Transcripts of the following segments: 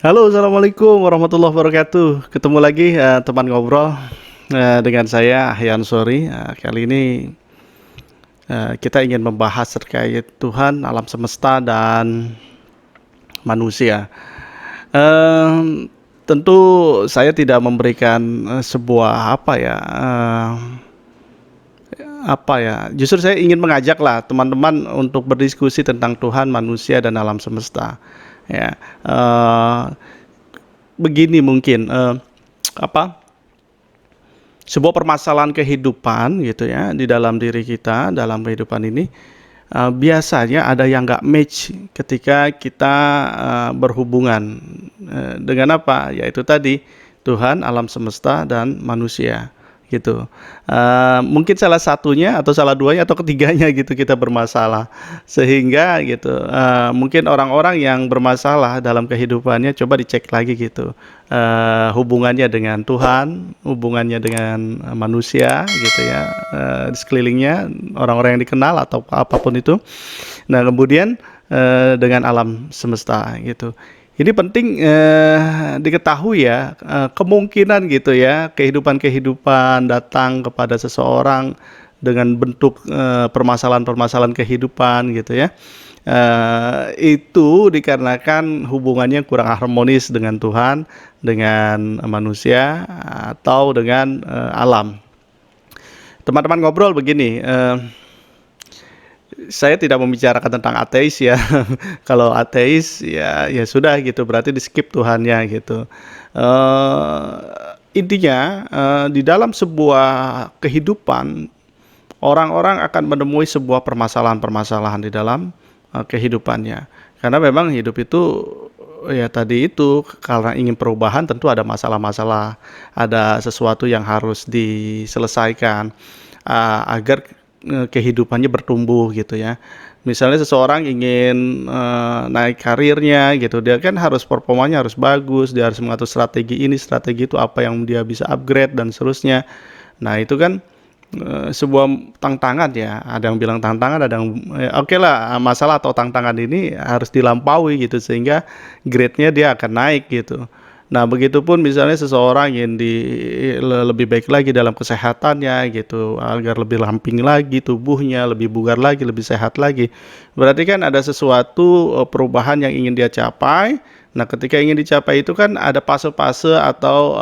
Halo, assalamualaikum warahmatullahi wabarakatuh. Ketemu lagi teman ngobrol dengan saya Ahyan Sori. Kali ini kita ingin membahas terkait Tuhan, alam semesta dan manusia. Em, Tentu saya tidak memberikan sebuah Justru saya ingin mengajaklah teman-teman untuk berdiskusi tentang Tuhan, manusia dan alam semesta. Ya, eh, begini mungkin apa sebuah permasalahan kehidupan gitu ya di dalam diri kita dalam kehidupan ini, biasanya ada yang nggak match ketika kita berhubungan dengan apa, yaitu tadi Tuhan, alam semesta dan manusia gitu. Mungkin salah satunya atau salah duanya atau ketiganya gitu kita bermasalah, sehingga gitu mungkin orang-orang yang bermasalah dalam kehidupannya coba dicek lagi gitu, hubungannya dengan Tuhan, hubungannya dengan manusia gitu ya, di sekelilingnya orang-orang yang dikenal atau apapun itu. Nah kemudian dengan alam semesta gitu. Ini penting diketahui ya, kemungkinan gitu ya, kehidupan-kehidupan datang kepada seseorang dengan bentuk permasalahan-permasalahan kehidupan gitu ya. Itu dikarenakan hubungannya kurang harmonis dengan Tuhan, dengan manusia, atau dengan alam. Teman-teman ngobrol begini, saya tidak membicarakan tentang ateis ya. Kalau ateis ya sudah gitu, berarti di skip Tuhannya gitu. Intinya di dalam sebuah kehidupan orang-orang akan menemui sebuah permasalahan-permasalahan di dalam kehidupannya. Karena memang hidup itu ya tadi itu karena ingin perubahan tentu ada masalah-masalah, ada sesuatu yang harus diselesaikan agar kehidupannya bertumbuh gitu ya. Misalnya seseorang ingin naik karirnya gitu, dia kan harus performanya harus bagus, dia harus mengatur strategi ini, strategi itu apa yang dia bisa upgrade dan seterusnya. Nah, itu kan sebuah tantangan ya. Ada yang bilang tantangan, ada yang oke lah, masalah atau tantangan ini harus dilampaui gitu sehingga grade-nya dia akan naik gitu. Nah, begitupun misalnya seseorang ingin lebih baik lagi dalam kesehatannya gitu, agar lebih ramping lagi tubuhnya, lebih bugar lagi, lebih sehat lagi. Berarti kan ada sesuatu perubahan yang ingin dia capai. Nah, ketika ingin dicapai itu kan ada fase-fase atau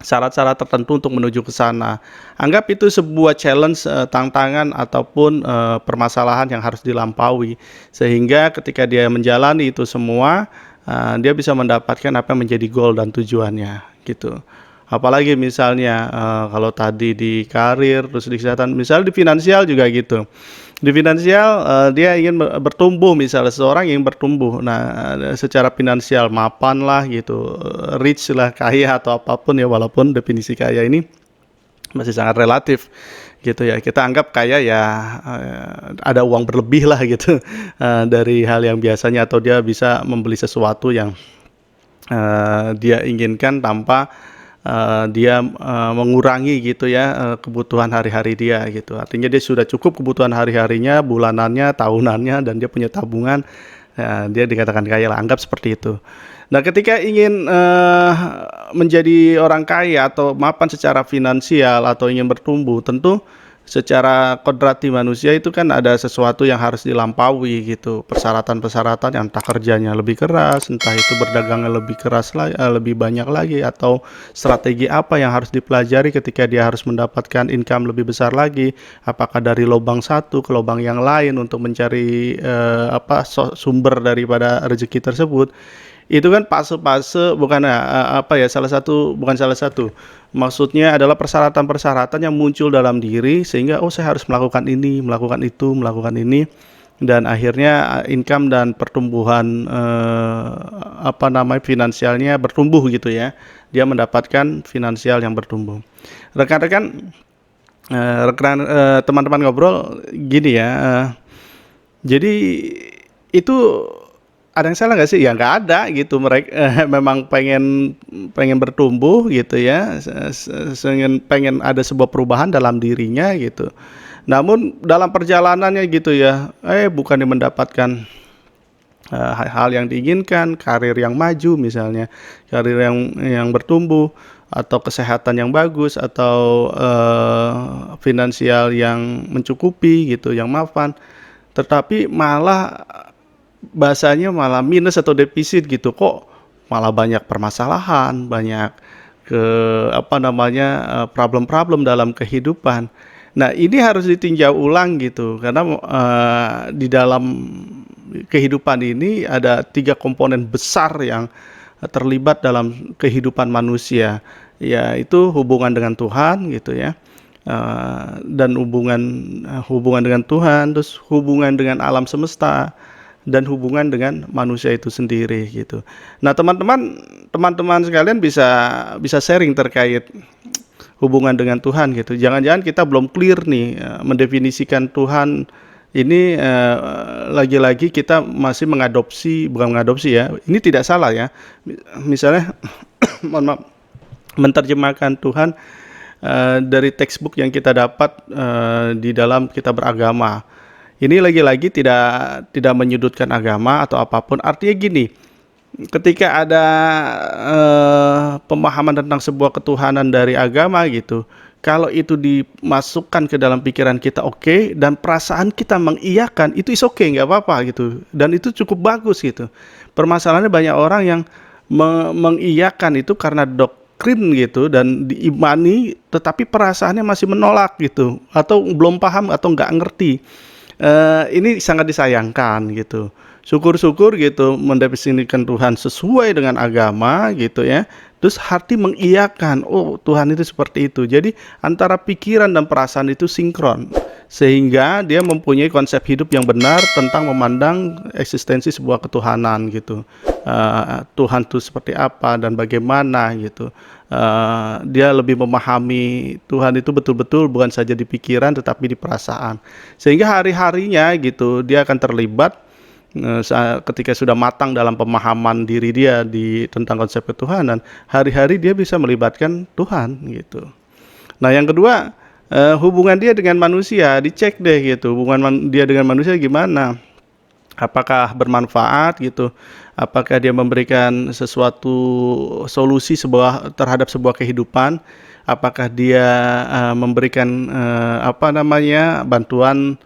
syarat-syarat tertentu untuk menuju ke sana. Anggap itu sebuah challenge, tantangan ataupun permasalahan yang harus dilampaui. Sehingga ketika dia menjalani itu semua, dia bisa mendapatkan apa yang menjadi goal dan tujuannya gitu. Apalagi misalnya kalau tadi di karir, terus di kesehatan, misalnya di finansial juga gitu. Di finansial dia ingin bertumbuh, misalnya seseorang ingin bertumbuh. Nah, secara finansial mapan lah gitu, rich lah, kaya atau apapun ya, walaupun definisi kaya ini masih sangat relatif gitu ya. Kita anggap kaya ya ada uang berlebih lah gitu dari hal yang biasanya, atau dia bisa membeli sesuatu yang dia inginkan tanpa dia mengurangi gitu ya kebutuhan hari-hari dia gitu. Artinya dia sudah cukup kebutuhan hari-harinya, bulanannya, tahunannya, dan dia punya tabungan. Ya, dia dikatakan kaya lah, anggap seperti itu. Nah, ketika ingin menjadi orang kaya atau mapan secara finansial atau ingin bertumbuh, tentu secara kodrati manusia itu kan ada sesuatu yang harus dilampaui gitu, persyaratan-persyaratan yang entah kerjanya lebih keras, entah itu berdagangnya lebih keras lagi, lebih banyak lagi, atau strategi apa yang harus dipelajari ketika dia harus mendapatkan income lebih besar lagi, apakah dari lubang satu ke lubang yang lain untuk mencari sumber daripada rezeki tersebut. Itu kan fase-fase, bukan salah satu. Maksudnya adalah persyaratan-persyaratan yang muncul dalam diri sehingga saya harus melakukan ini, melakukan itu, melakukan ini, dan akhirnya income dan pertumbuhan finansialnya bertumbuh gitu ya. Dia mendapatkan finansial yang bertumbuh. Rekan-rekan, teman-teman ngobrol gini ya. Jadi itu ada yang salah nggak sih? Ya nggak ada gitu. Mereka memang pengen pengen bertumbuh gitu ya, pengen ada sebuah perubahan dalam dirinya gitu. Namun dalam perjalanannya gitu ya, bukannya mendapatkan hal-hal yang diinginkan, karir yang maju misalnya, karir yang bertumbuh, atau kesehatan yang bagus, atau finansial yang mencukupi gitu, yang mapan. Tetapi malah bahasanya malah minus atau defisit gitu, kok malah banyak permasalahan, banyak apa namanya, problem-problem dalam kehidupan. Nah, ini harus ditinjau ulang gitu, karena di dalam kehidupan ini ada 3 komponen besar yang terlibat dalam kehidupan manusia, yaitu hubungan dengan Tuhan gitu ya, dan hubungan dengan Tuhan, terus hubungan dengan alam semesta, dan hubungan dengan manusia itu sendiri gitu. Nah, teman-teman sekalian bisa sharing terkait hubungan dengan Tuhan gitu. Jangan-jangan kita belum clear nih mendefinisikan Tuhan ini, lagi-lagi kita masih bukan mengadopsi ya. Ini tidak salah ya. Misalnya mohon maaf, menerjemahkan Tuhan dari textbook yang kita dapat di dalam kitab beragama. Ini lagi-lagi tidak menyudutkan agama atau apapun. Artinya gini, ketika ada pemahaman tentang sebuah ketuhanan dari agama gitu, kalau itu dimasukkan ke dalam pikiran kita oke, dan perasaan kita mengiyakan, itu is oke, nggak apa-apa gitu, dan itu cukup bagus gitu. Permasalahannya banyak orang yang mengiyakan itu karena doktrin gitu dan diimani, tetapi perasaannya masih menolak gitu, atau belum paham atau nggak ngerti. Ini sangat disayangkan gitu. Syukur-syukur gitu mendefinisikan Tuhan sesuai dengan agama gitu ya. Terus hati mengiyakan, oh Tuhan itu seperti itu. Jadi antara pikiran dan perasaan itu sinkron, sehingga dia mempunyai konsep hidup yang benar tentang memandang eksistensi sebuah ketuhanan gitu. Tuhan itu seperti apa dan bagaimana gitu. Dia lebih memahami Tuhan itu betul-betul bukan saja di pikiran tetapi di perasaan, sehingga hari-harinya gitu dia akan terlibat ketika sudah matang dalam pemahaman diri dia tentang konsep ketuhanan. Hari-hari dia bisa melibatkan Tuhan gitu. Nah, yang kedua, hubungan dia dengan manusia dicek deh gitu, hubungan dia dengan manusia gimana, apakah bermanfaat gitu, apakah dia memberikan sesuatu solusi terhadap sebuah kehidupan, apakah dia memberikan bantuan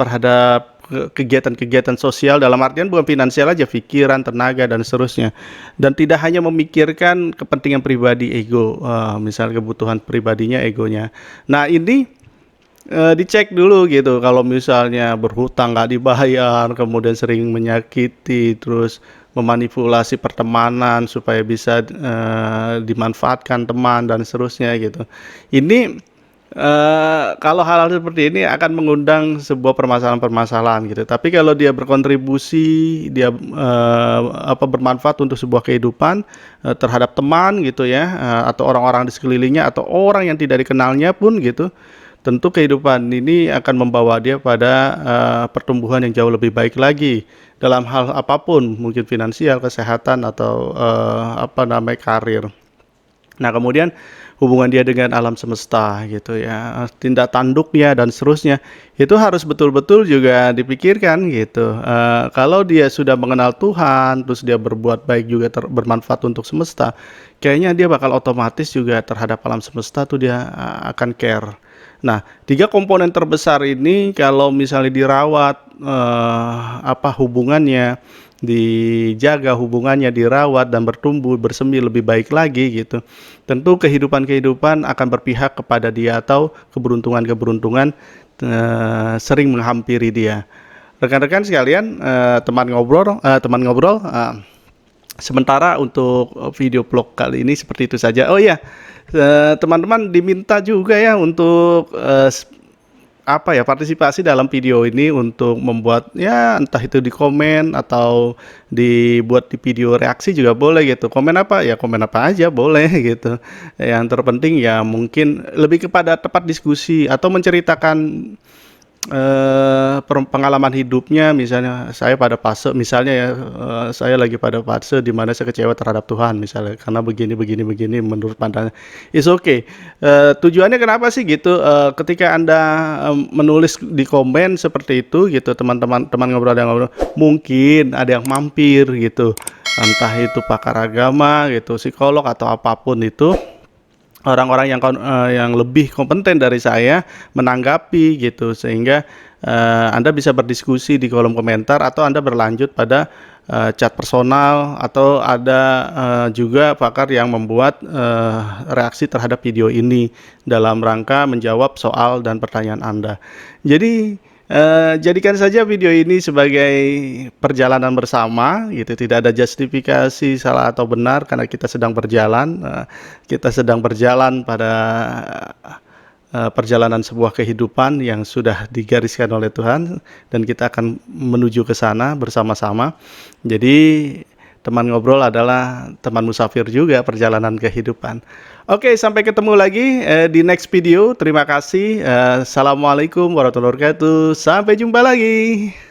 terhadap kegiatan-kegiatan sosial, dalam artian bukan finansial aja, pikiran, tenaga, dan seterusnya, dan tidak hanya memikirkan kepentingan pribadi, ego, misal kebutuhan pribadinya, egonya. Nah, ini dicek dulu gitu. Kalau misalnya berhutang nggak dibayar, kemudian sering menyakiti, terus memanipulasi pertemanan supaya bisa dimanfaatkan teman dan seterusnya gitu. Ini kalau hal-hal seperti ini akan mengundang sebuah permasalahan-permasalahan gitu. Tapi kalau dia berkontribusi, dia bermanfaat untuk sebuah kehidupan terhadap teman gitu ya, atau orang-orang di sekelilingnya, atau orang yang tidak dikenalnya pun gitu, tentu kehidupan ini akan membawa dia pada pertumbuhan yang jauh lebih baik lagi dalam hal apapun, mungkin finansial, kesehatan, atau karir. Nah, kemudian hubungan dia dengan alam semesta gitu ya, tindak tanduknya dan seterusnya, itu harus betul-betul juga dipikirkan gitu. Kalau dia sudah mengenal Tuhan, terus dia berbuat baik juga, bermanfaat untuk semesta, kayaknya dia bakal otomatis juga terhadap alam semesta tuh dia akan care. Nah, 3 komponen terbesar ini kalau misalnya dirawat, hubungannya dijaga, hubungannya dirawat dan bertumbuh bersemi lebih baik lagi gitu, tentu kehidupan akan berpihak kepada dia, atau keberuntungan sering menghampiri dia. Rekan-rekan sekalian, teman ngobrol, sementara untuk video blog kali ini seperti itu saja. Oh iya, teman-teman diminta juga ya untuk partisipasi dalam video ini, untuk membuat ya entah itu di komen atau dibuat di video reaksi juga boleh gitu. Komen apa aja boleh gitu. Yang terpenting ya mungkin lebih kepada tempat diskusi atau menceritakan pengalaman hidupnya, misalnya saya pada fase misalnya ya, saya lagi pada fase di mana saya kecewa terhadap Tuhan misalnya, karena begini begini begini menurut pandangan, it's okay. Tujuannya kenapa sih gitu, ketika Anda, menulis di komen seperti itu gitu, teman ngobrol ada yang ngobrol, mungkin ada yang mampir gitu, entah itu pakar agama gitu, psikolog atau apapun itu, orang-orang yang lebih kompeten dari saya menanggapi gitu, sehingga Anda bisa berdiskusi di kolom komentar atau Anda berlanjut pada chat personal, atau ada juga pakar yang membuat reaksi terhadap video ini dalam rangka menjawab soal dan pertanyaan Anda. Jadi jadikan saja video ini sebagai perjalanan bersama gitu, tidak ada justifikasi salah atau benar, karena kita sedang berjalan, pada perjalanan sebuah kehidupan yang sudah digariskan oleh Tuhan, dan kita akan menuju ke sana bersama-sama. Jadi teman ngobrol adalah teman musafir juga perjalanan kehidupan. Oke, sampai ketemu lagi di next video. Terima kasih. Assalamualaikum warahmatullahi wabarakatuh. Sampai jumpa lagi.